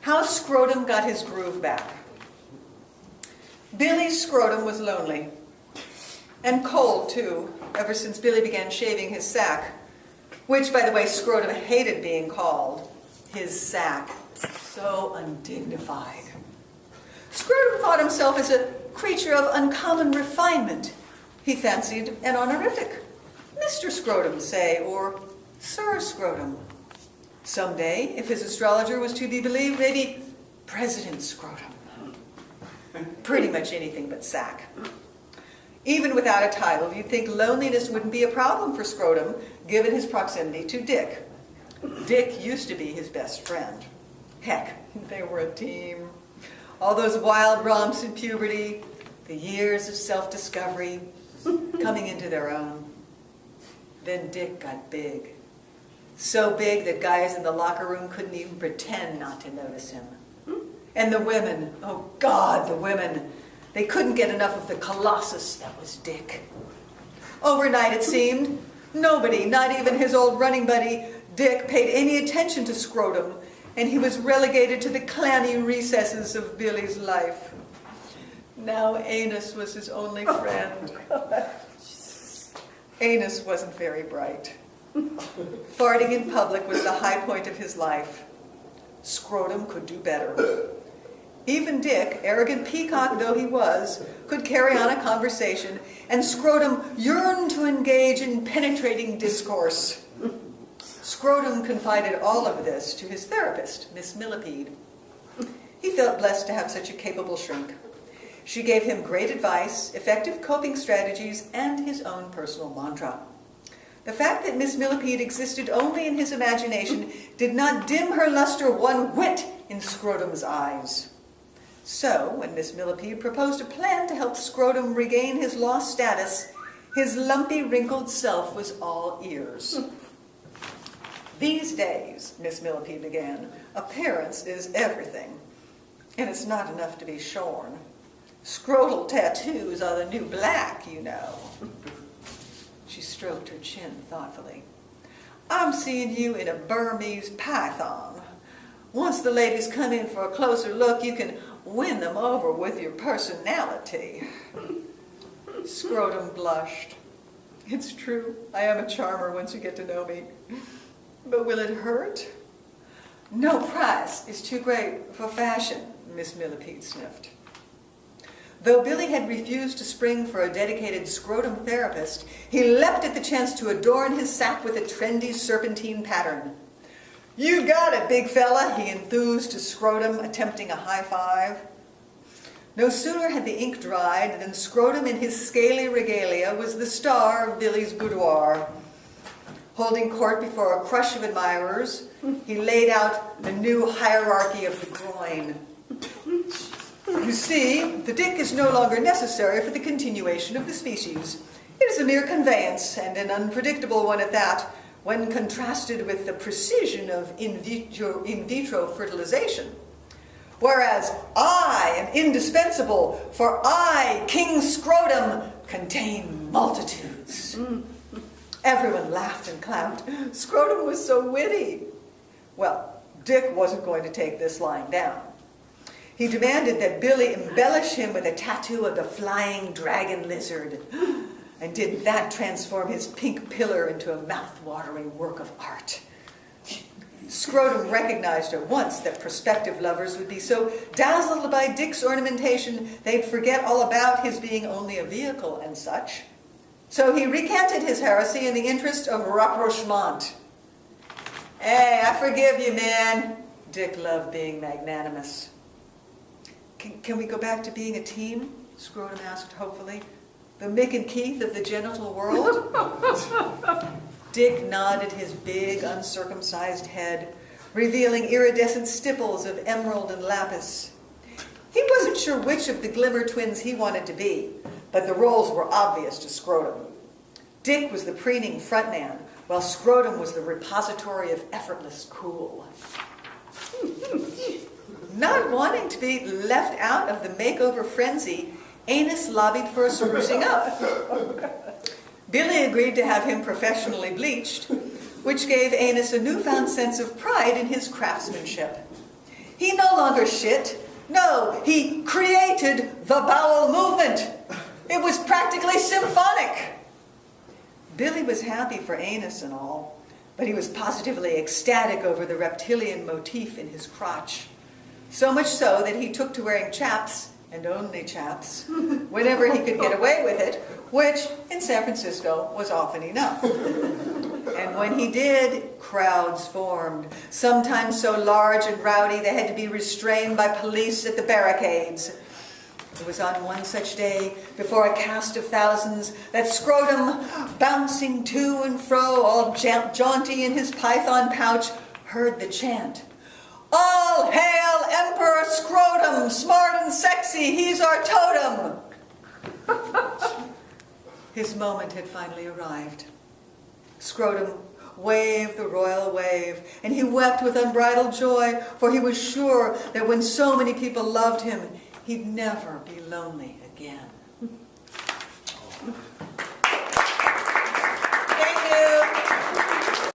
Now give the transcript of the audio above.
How Scrotum got his groove back. Billy's scrotum was lonely. And cold, too, ever since Billy began shaving his sack. Which, by the way, Scrotum hated being called his sack. So undignified. Scrotum thought himself as a creature of uncommon refinement. He fancied an honorific. Mr. Scrotum, say, or Sir Scrotum. Someday, if his astrologer was to be believed, maybe President Scrotum. Pretty much anything but sack. Even without a title, you'd think loneliness wouldn't be a problem for Scrotum, given his proximity to Dick. Dick used to be his best friend. Heck, they were a team. All those wild romps in puberty, the years of self-discovery, coming into their own. Then Dick got big. So big that guys in the locker room couldn't even pretend not to notice him. And the women, oh God, the women. They couldn't get enough of the colossus that was Dick. Overnight, it seemed, nobody, not even his old running buddy, Dick, paid any attention to Scrotum, and he was relegated to the clammy recesses of Billy's life. Now Anus was his only friend. Anus wasn't very bright. Farting in public was the high point of his life. Scrotum could do better. Even Dick, arrogant peacock though he was, could carry on a conversation, and Scrotum yearned to engage in penetrating discourse. Scrotum confided all of this to his therapist, Miss Millipede. He felt blessed to have such a capable shrink. She gave him great advice, effective coping strategies, and his own personal mantra. The fact that Miss Millipede existed only in his imagination did not dim her luster one whit in Scrotum's eyes. So, when Miss Millipede proposed a plan to help Scrotum regain his lost status, his lumpy, wrinkled self was all ears. These days, Miss Millipede began, appearance is everything. And it's not enough to be shorn. Scrotal tattoos are the new black, you know. She stroked her chin thoughtfully. I'm seeing you in a Burmese python. Once the ladies come in for a closer look, you can win them over with your personality. Scrotum blushed. It's true, I am a charmer once you get to know me. But will it hurt? No price is too great for fashion, Miss Millipede sniffed. Though Billy had refused to spring for a dedicated scrotum therapist, he leapt at the chance to adorn his sack with a trendy serpentine pattern. You got it, big fella, he enthused to Scrotum, attempting a high five. No sooner had the ink dried than Scrotum in his scaly regalia was the star of Billy's boudoir. Holding court before a crush of admirers, he laid out the new hierarchy of the groin. You see, the dick is no longer necessary for the continuation of the species. It is a mere conveyance, and an unpredictable one at that, when contrasted with the precision of in vitro fertilization. Whereas I am indispensable, for I, King Scrotum, contain multitudes. Everyone laughed and clapped. Scrotum was so witty. Well, Dick wasn't going to take this lying down. He demanded that Billy embellish him with a tattoo of the flying dragon lizard. And didn't that transform his pink pillar into a mouth-watering work of art? Scrotum recognized at once that prospective lovers would be so dazzled by Dick's ornamentation they'd forget all about his being only a vehicle and such. So he recanted his heresy in the interest of rapprochement. Hey, I forgive you, man. Dick loved being magnanimous. Can we go back to being a team? Scrotum asked hopefully. The Mick and Keith of the genital world? Dick nodded his big, uncircumcised head, revealing iridescent stipples of emerald and lapis. He wasn't sure which of the Glimmer twins he wanted to be, but the roles were obvious to Scrotum. Dick was the preening frontman, while Scrotum was the repository of effortless cool. Not wanting to be left out of the makeover frenzy, Anus lobbied for a sprucing up. Billy agreed to have him professionally bleached, which gave Anus a newfound sense of pride in his craftsmanship. He no longer shit. No, he created the bowel movement. It was practically symphonic. Billy was happy for anus and all, but he was positively ecstatic over the reptilian motif in his crotch. So much so that he took to wearing chaps, and only chaps, whenever he could get away with it, which in San Francisco was often enough. And when he did, crowds formed, sometimes so large and rowdy they had to be restrained by police at the barricades. It was on one such day, before a cast of thousands, that Scrotum, bouncing to and fro, all jaunty in his python pouch, heard the chant, "All hail Emperor Scrotum, smart and sexy, he's our totem!" His moment had finally arrived. Scrotum waved the royal wave, and he wept with unbridled joy, for he was sure that when so many people loved him, he'd never be lonely again.